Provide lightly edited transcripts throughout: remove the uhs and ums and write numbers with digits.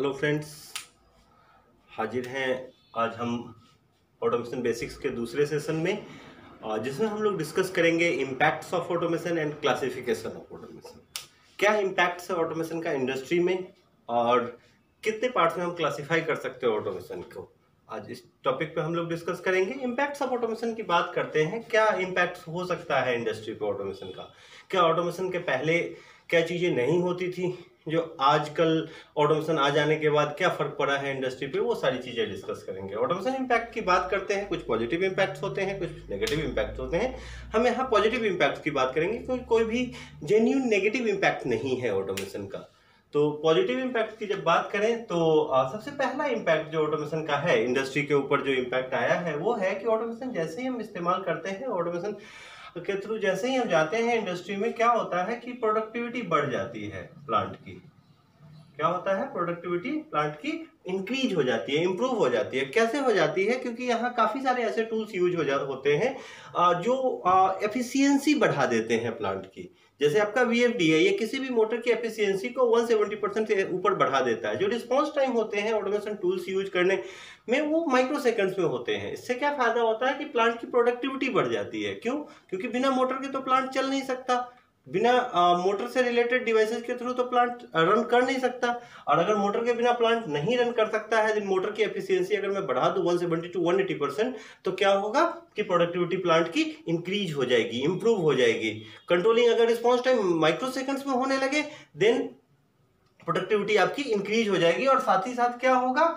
Hello friends, हाजिर हैं आज हम ऑटोमेशन बेसिक्स के दूसरे सेशन में, जिसमें हम लोग डिस्कस करेंगे impacts of automation and classification of automation. क्या इम्पैक्ट्स है ऑटोमेशन का इंडस्ट्री में और कितने पार्ट्स में हम क्लासिफाई कर सकते हैं ऑटोमेशन को। आज इस टॉपिक पे हम लोग डिस्कस करेंगे। इम्पैक्ट्स ऑफ ऑटोमेशन की बात करते हैं। क्या इम्पैक्ट हो सकता है इंडस्ट्री पे ऑटोमेशन का? क्या ऑटोमेशन के पहले क्या चीज़ें नहीं होती थी जो आजकल ऑटोमेशन आ जाने के बाद क्या फर्क पड़ा है इंडस्ट्री पे, वो सारी चीजें डिस्कस करेंगे। ऑटोमेशन इम्पैक्ट की बात करते हैं, कुछ पॉजिटिव इम्पैक्ट्स होते हैं, कुछ नेगेटिव इम्पैक्ट्स होते हैं। हम यहाँ पॉजिटिव इम्पैक्ट्स की बात करेंगे क्योंकि कोई भी जेन्युइन नेगेटिव इम्पैक्ट नहीं है ऑटोमेशन का। तो पॉजिटिव इम्पैक्ट की जब बात करें तो सबसे पहला इम्पैक्ट जो ऑटोमेशन का है इंडस्ट्री के ऊपर, जो इम्पैक्ट आया है वो है कि ऑटोमेशन जैसे ही हम इस्तेमाल करते हैं, ऑटोमेशन के थ्रू जैसे ही हम जाते हैं इंडस्ट्री में, क्या होता है कि प्रोडक्टिविटी बढ़ जाती है प्लांट की। क्या होता है? प्रोडक्टिविटी प्लांट की इंक्रीज हो जाती है, इंप्रूव हो जाती है। कैसे हो जाती है? क्योंकि यहाँ काफी सारे ऐसे टूल्स यूज होते हैं जो एफिशिएंसी बढ़ा देते हैं प्लांट की। जैसे आपका VFD है, ये किसी भी मोटर की एफिशिएंसी को 170% से ऊपर बढ़ा देता है। जो रिस्पॉन्स टाइम होते हैं ऑटोमेशन टूल्स यूज करने में, वो माइक्रो सेकंड्स में होते हैं। इससे क्या फायदा होता है कि प्लांट की प्रोडक्टिविटी बढ़ जाती है। क्यों? क्योंकि बिना मोटर के तो प्लांट चल नहीं सकता, बिना मोटर से रिलेटेड डिवाइसेस के थ्रू तो प्लांट रन कर नहीं सकता। और अगर मोटर के बिना प्लांट नहीं रन कर सकता है, मोटर की एफिशिएंसी अगर मैं बढ़ा दूं 170 to 180%, तो क्या होगा कि प्रोडक्टिविटी प्लांट की इंक्रीज हो जाएगी, इंप्रूव हो जाएगी। कंट्रोलिंग अगर रिस्पॉन्स टाइम माइक्रो सेकंड्स में होने लगे, देन प्रोडक्टिविटी आपकी इंक्रीज हो जाएगी। और साथ ही साथ क्या होगा,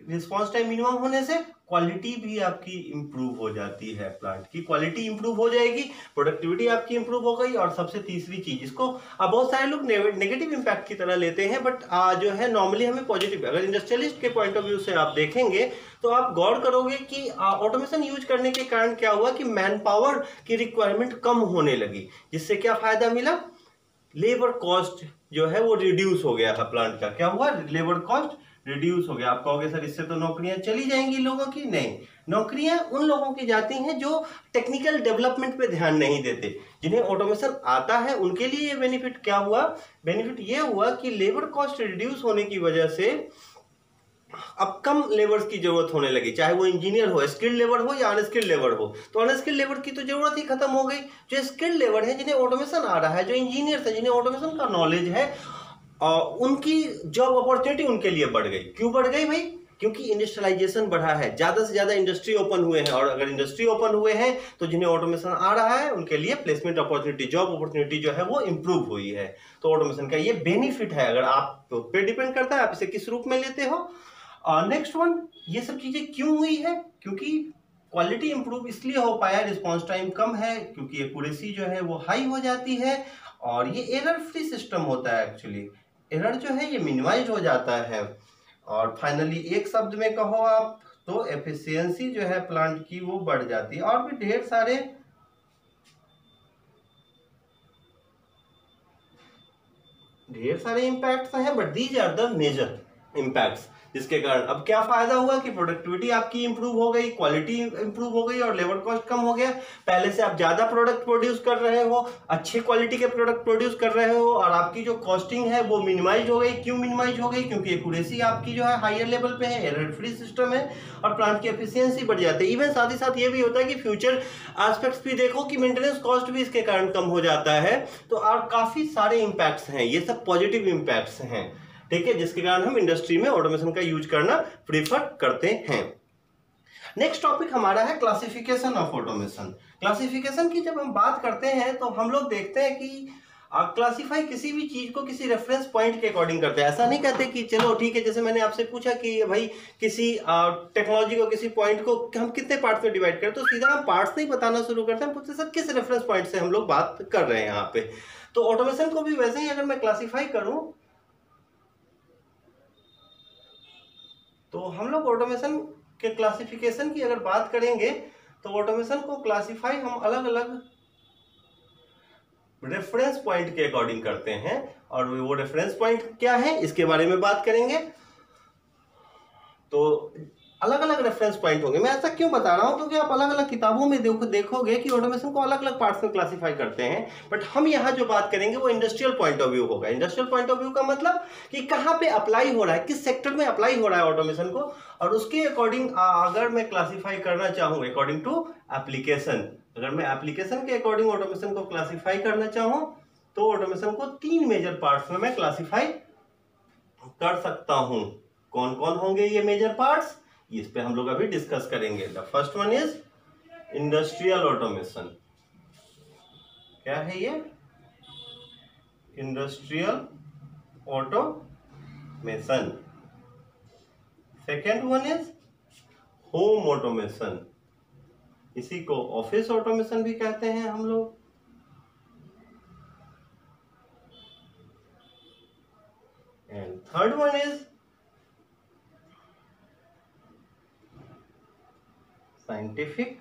रिस्पॉन्स टाइम मिनिमम होने से क्वालिटी भी आपकी इंप्रूव हो जाती है। प्लांट की क्वालिटी इंप्रूव हो जाएगी, प्रोडक्टिविटी आपकी इंप्रूव हो गई। और सबसे तीसरी चीज, इसको बहुत सारे लोग नेगेटिव इंपैक्ट की तरह लेते हैं, बट जो है नॉर्मली हमें पॉजिटिव। अगर इंडस्ट्रियलिस्ट के पॉइंट ऑफ व्यू से आप देखेंगे तो आप गौर करोगे कि ऑटोमेशन यूज करने के कारण क्या हुआ कि मैन पावर की रिक्वायरमेंट कम होने लगी। जिससे क्या फायदा मिला? लेबर कॉस्ट जो है वो रिड्यूस हो गया था प्लांट का। क्या हुआ? लेबर कॉस्ट रिड्यूस हो गया। आप कहोगे सर इससे तो नौकरियां चली जाएंगी लोगों की। नहीं, नौकरियां उन लोगों की जाती हैं जो टेक्निकल डेवलपमेंट पे ध्यान नहीं देते। जिन्हें ऑटोमेशन आता है उनके लिए ये बेनिफिट क्या हुआ? बेनिफिट ये हुआ कि लेबर कॉस्ट रिड्यूस होने की वजह से अब कम लेबर्स की जरूरत होने लगी, चाहे वो इंजीनियर हो, स्किल्ड लेबर हो या अनस्किल्ड लेबर हो। तो अनस्किल्ड लेबर की तो जरूरत ही खत्म हो गई। जो स्किल्ड लेबर है, जिन्हें ऑटोमेशन आ रहा है, जो इंजीनियर है, जिन्हें ऑटोमेशन का नॉलेज है, उनकी जॉब अपॉर्चुनिटी उनके लिए बढ़ गई। क्यों बढ़ गई भाई? क्योंकि इंडस्ट्रियलाइजेशन बढ़ा है, ज्यादा से ज्यादा इंडस्ट्री ओपन हुए हैं। और अगर इंडस्ट्री ओपन हुए हैं तो जिन्हें ऑटोमेशन आ रहा है उनके लिए प्लेसमेंट अपॉर्चुनिटी, जॉब अपॉर्चुनिटी जो है वो इंप्रूव हुई है। तो ऑटोमेशन का ये बेनिफिट है। अगर आप पे डिपेंड करता है आप इसे किस रूप में लेते हो। नेक्स्ट वन, ये सब चीजें क्यों हुई है? क्योंकि क्वालिटी इंप्रूव इसलिए हो पाया, रिस्पॉन्स टाइम कम है, क्योंकि एक्यूरेसी जो है वो हाई हो जाती है। और ये एरर फ्री सिस्टम होता है। एक्चुअली एरर जो है ये मिनिमाइज हो जाता है। और फाइनली एक शब्द में कहो आप तो एफिशिएंसी जो है प्लांट की वो बढ़ जाती है। और भी ढेर सारे इंपैक्ट्स हैं, but these are the major impacts. जिसके कारण अब क्या फायदा हुआ कि प्रोडक्टिविटी आपकी इंप्रूव हो गई, क्वालिटी इंप्रूव हो गई और लेबर कॉस्ट कम हो गया। पहले से आप ज्यादा प्रोडक्ट प्रोड्यूस कर रहे हो, अच्छे क्वालिटी के प्रोडक्ट प्रोड्यूस कर रहे हो, और आपकी जो कॉस्टिंग है वो मिनिमाइज हो गई। क्यों मिनिमाइज हो गई? क्योंकि एक्यूरेसी आपकी जो है हायर लेवल पे है, एरर फ्री सिस्टम है, और प्लांट की एफिशिएंसी बढ़ जाती है। इवन साथ ही साथ ये भी होता है कि फ्यूचर एस्पेक्ट्स भी देखो कि मेंटेनेंस कॉस्ट भी इसके कारण कम हो जाता है। तो और काफी सारे इंपैक्ट्स हैं, ये सब पॉजिटिव इंपैक्ट्स हैं, ठीक है, जिसके कारण हम इंडस्ट्री में ऑटोमेशन का यूज करना प्रीफर करते हैं। नेक्स्ट टॉपिक हमारा है क्लासिफिकेशन ऑफ ऑटोमेशन। क्लासिफिकेशन की जब हम बात करते हैं तो हम लोग देखते हैं कि क्लासिफाई किसी भी चीज को किसी रेफरेंस पॉइंट के अकॉर्डिंग करते हैं। ऐसा नहीं कहते कि चलो ठीक है, जैसे मैंने आपसे पूछा कि भाई किसी टेक्नोलॉजी को, किसी पॉइंट को हम कितने पार्ट्स में डिवाइड करें, तो सीधा हम पार्ट्स नहीं बताना शुरू करते हैं, पूछते सर किस रेफरेंस पॉइंट से हम लोग बात कर रहे हैं यहाँ पे। तो ऑटोमेशन को भी वैसे ही अगर मैं क्लासिफाई करूं तो हम लोग ऑटोमेशन के क्लासिफिकेशन की अगर बात करेंगे तो ऑटोमेशन को क्लासिफाई हम अलग अलग रेफरेंस पॉइंट के अकॉर्डिंग करते हैं। और वो रेफरेंस पॉइंट क्या है इसके बारे में बात करेंगे। तो अलग अलग रेफरेंस पॉइंट होंगे। मैं ऐसा क्यों बता रहा हूं, क्योंकि आप अलग अलग किताबों में देखोगे कि ऑटोमेशन को अलग अलग पार्ट्स में क्लासिफाई करते हैं, बट हम यहाँ जो बात करेंगे वो इंडस्ट्रियल पॉइंट ऑफ व्यू होगा। इंडस्ट्रियल पॉइंट ऑफ व्यू का मतलब कि कहाँ पे अप्लाई हो रहा है, किस सेक्टर में अप्लाई हो रहा है ऑटोमेशन को, और उसके अकॉर्डिंग अगर मैं क्लासिफाई करना चाहूँ अकॉर्डिंग टू एप्लीकेशन, अगर मैं एप्लीकेशन के अकॉर्डिंग ऑटोमेशन को क्लासिफाई करना चाहूँ तो ऑटोमेशन को 3 मेजर पार्ट्स में मैं क्लासिफाई कर सकता हूं। कौन कौन होंगे ये मेजर पार्ट्स, इस पे हम लोग अभी डिस्कस करेंगे। The first one is industrial automation. क्या है ये? Industrial automation. Second one is home automation, इसी को ऑफिस ऑटोमेशन भी कहते हैं हम लोग। And third one is scientific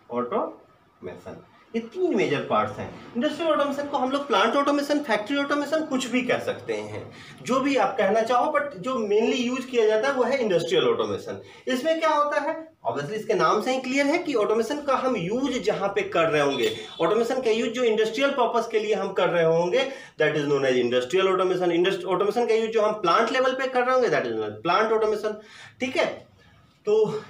automation. ये 3 मेजर पार्ट्स हैं। इंडस्ट्रियल ऑटोमेशन को हम लोग प्लांट ऑटोमेशन, फैक्ट्री ऑटोमेशन, कुछ भी कह सकते हैं, जो भी आप कहना चाहो, बट जो मेनली यूज किया जाता है वो है इंडस्ट्रियल ऑटोमेशन। इसमें क्या होता है, ऑब्वियसली इसके नाम से ही क्लियर है कि ऑटोमेशन का हम यूज जहां पे कर रहे होंगे, ऑटोमेशन का यूज जो इंडस्ट्रियल पर्पस के लिए हम कर रहे होंगे, that is known as industrial automation. Automation का यूज जो हम प्लांट लेवल पे कर रहे होंगे, that is known as plant automation. ठीक है, तो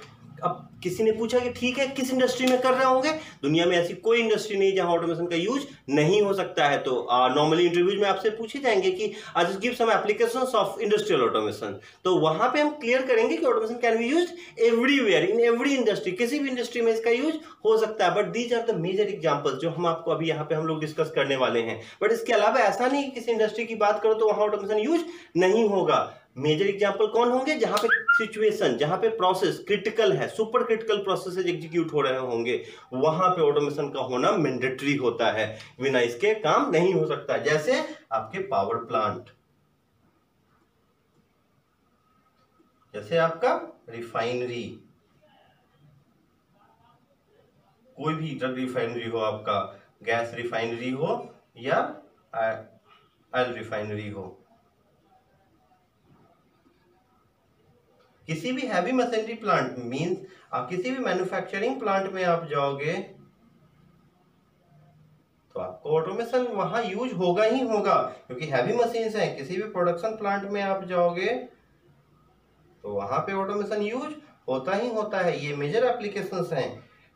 अब किसी ने पूछा कि ठीक है किस इंडस्ट्री में कर रहे होंगे, दुनिया में ऐसी कोई इंडस्ट्री नहीं जहां ऑटोमेशन का यूज नहीं हो सकता है। तो नॉर्मली इंटरव्यूज में आपसे पूछे जाएंगे कि आज just give some applications of industrial automation, तो वहां पे हम क्लियर करेंगे कि automation can be used everywhere in every industry, किसी भी इंडस्ट्री में इसका यूज हो सकता है। But these are the major examples जो हम आपको अभी यहाँ पे हम लोग डिस्कस करने वाले हैं। बट इसके अलावा ऐसा नहीं कि किसी इंडस्ट्री की बात करो तो वहां ऑटोमेशन यूज नहीं होगा। मेजर एग्जांपल कौन होंगे, जहां पे सिचुएशन, जहां पे प्रोसेस क्रिटिकल है, सुपर क्रिटिकल प्रोसेसेस एग्जीक्यूट हो रहे होंगे, वहां पे ऑटोमेशन का होना मैंडेटरी होता है, बिना इसके काम नहीं हो सकता। जैसे आपके पावर प्लांट, जैसे आपका रिफाइनरी, कोई भी ड्रग रिफाइनरी हो, आपका गैस रिफाइनरी हो या ऑयल रिफाइनरी हो, किसी भी हैवी मशीनरी प्लांट मींस आप किसी भी मैन्युफैक्चरिंग प्लांट में आप जाओगे तो आपको ऑटोमेशन वहां यूज होगा ही होगा, क्योंकि हैवी मशीन्स हैं। किसी भी प्रोडक्शन प्लांट में आप जाओगे तो वहां पे ऑटोमेशन यूज होता ही होता है। ये मेजर एप्लीकेशंस हैं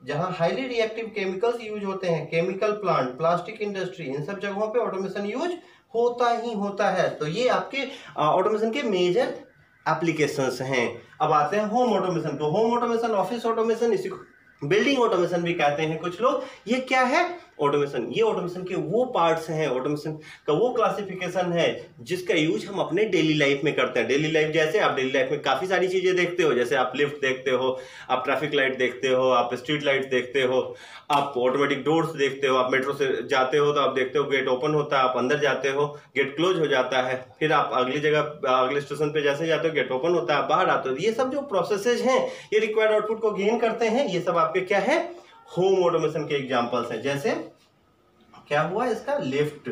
जहां हाईली रिएक्टिव केमिकल्स यूज होते हैं, केमिकल प्लांट, प्लास्टिक इंडस्ट्री, इन सब जगहों पे ऑटोमेशन यूज होता ही होता है। तो ये आपके ऑटोमेशन के मेजर एप्लीकेशंस हैं। अब आते हैं होम ऑटोमेशन। तो होम ऑटोमेशन, ऑफिस ऑटोमेशन, इसी को बिल्डिंग ऑटोमेशन भी कहते हैं कुछ लोग। ये क्या है ऑटोमेशन? ये ऑटोमेशन के वो पार्ट्स हैं, ऑटोमेशन का वो क्लासिफिकेशन है जिसका यूज हम अपने डेली लाइफ में करते हैं। डेली लाइफ जैसे आप डेली लाइफ में काफी सारी चीजें देखते हो, जैसे आप लिफ्ट देखते हो, आप ट्रैफिक लाइट देखते हो, आप स्ट्रीट लाइट देखते हो, आप ऑटोमेटिक डोर्स देखते हो, आप मेट्रो से जाते हो तो आप देखते हो गेट ओपन होता है, आप अंदर जाते हो गेट क्लोज हो जाता है, फिर आप अगली जगह अगले स्टेशन पे जैसे जाते हो गेट ओपन होता है, आप बाहर आते हो। ये सब जो प्रोसेसेज हैं ये रिक्वायर्ड आउटपुट को गेन करते हैं, ये सब आपके क्या है, होम ऑटोमेशन के एग्जांपल्स हैं। जैसे क्या हुआ इसका, लिफ्ट,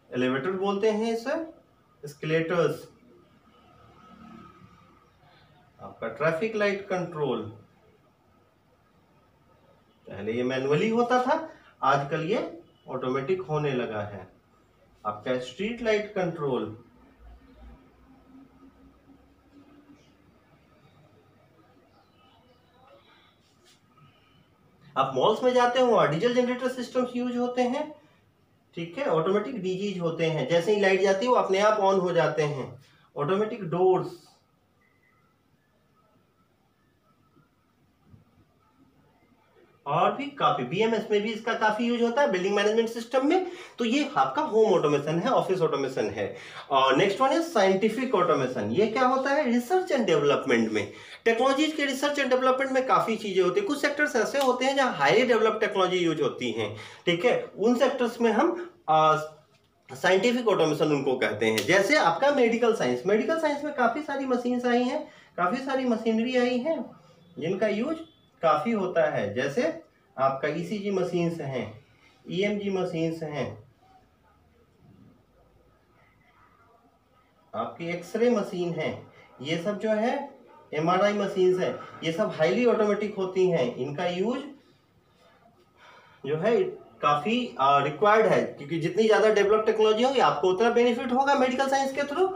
एलिवेटर बोलते हैं इसे, एस्केलेटर्स, आपका ट्रैफिक लाइट कंट्रोल, पहले ये मैनुअली होता था, आजकल ये ऑटोमेटिक होने लगा है। आपका स्ट्रीट लाइट कंट्रोल, आप मॉल्स में जाते हो वहां डीजल जनरेटर सिस्टम्स यूज होते हैं, ठीक है, ऑटोमेटिक डीजीज होते हैं, जैसे ही लाइट जाती है वो अपने आप ऑन हो जाते हैं। ऑटोमेटिक डोर्स, और भी काफी, बीएमएस में भी इसका काफी यूज होता है, बिल्डिंग मैनेजमेंट सिस्टम में। तो ये आपका होम ऑटोमेशन है, ऑफिस ऑटोमेशन है। और नेक्स्ट वन है साइंटिफिक ऑटोमेशन। ये क्या होता है, रिसर्च एंड डेवलपमेंट में, टेक्नोलॉजीज के रिसर्च एंड डेवलपमेंट में काफी चीजें होती है। कुछ सेक्टर्स ऐसे होते हैं जहां हाईली डेवलप्ड टेक्नोलॉजी यूज होती है, ठीक है, उन सेक्टर्स में हम साइंटिफिक ऑटोमेशन उनको कहते हैं। जैसे आपका मेडिकल साइंस, मेडिकल साइंस में काफी सारी मशीन्स आई हैं, काफी सारी मशीनरी आई हैं जिनका यूज काफी होता है। जैसे आपका ईसीजी मशीन्स हैं, ईएमजी मशीन्स हैं, आपकी एक्सरे मशीन है, ये सब जो है MRI मशीन्स हैं, ये सब हाईली ऑटोमेटिक होती हैं। इनका यूज जो है काफी रिक्वायर्ड है, क्योंकि जितनी ज्यादा डेवलप टेक्नोलॉजी होगी आपको उतना बेनिफिट होगा मेडिकल साइंस के थ्रू।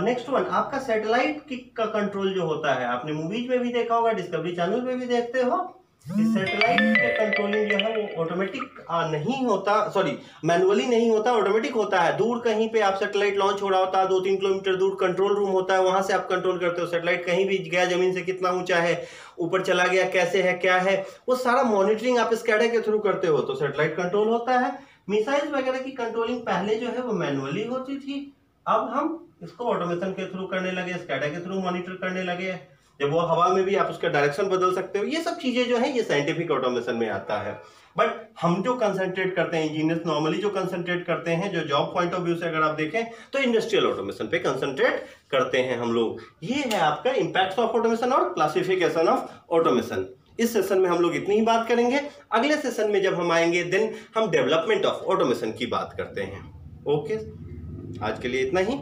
नेक्स्ट वन, आपका सैटेलाइट का कंट्रोल जो होता है, आपने मूवीज में भी देखा होगा, डिस्कवरी चैनल पे भी देखते हो, सैटेलाइट के कंट्रोलिंग जो है वो ऑटोमेटिक नहीं होता, सॉरी मैनुअली नहीं होता, ऑटोमेटिक होता है। दूर कहीं पे आप सैटेलाइट लॉन्च हो रहा होता है, 2-3 किलोमीटर दूर कंट्रोल रूम होता है, वहां से आप कंट्रोल करते हो। सैटेलाइट कहीं भी गया, जमीन से कितना ऊंचा है, ऊपर चला गया, कैसे है, क्या है, वो सारा मॉनिटरिंग आप स्कैडा के थ्रू करते हो, तो सैटेलाइट कंट्रोल होता है। मिसाइल्स वगैरह की कंट्रोलिंग पहले जो है वो मैनुअली होती थी, अब हम इसको ऑटोमेशन के थ्रू करने लगे, स्कैडा के थ्रू मॉनिटर करने लगे। जब वो हवा में भी आप उसका डायरेक्शन बदल सकते हो। ये सब चीजें जो है ये साइंटिफिक ऑटोमेशन में आता है। बट हम जो कंसंट्रेट करते हैं, इंजीनियर्स नॉर्मली जो कंसंट्रेट करते हैं, जो जॉब पॉइंट ऑफ व्यू से अगर आप देखें तो इंडस्ट्रियल ऑटोमेशन पे कंसंट्रेट करते हैं हम लोग। ये है आपका इंपैक्ट्स ऑफ ऑटोमेशन और क्लासिफिकेशन ऑफ ऑटोमेशन। इस सेशन में हम लोग इतनी ही बात करेंगे। अगले सेशन में जब हम आएंगे देन हम डेवलपमेंट ऑफ ऑटोमेशन की बात करते हैं। ओके, आज के लिए इतना ही।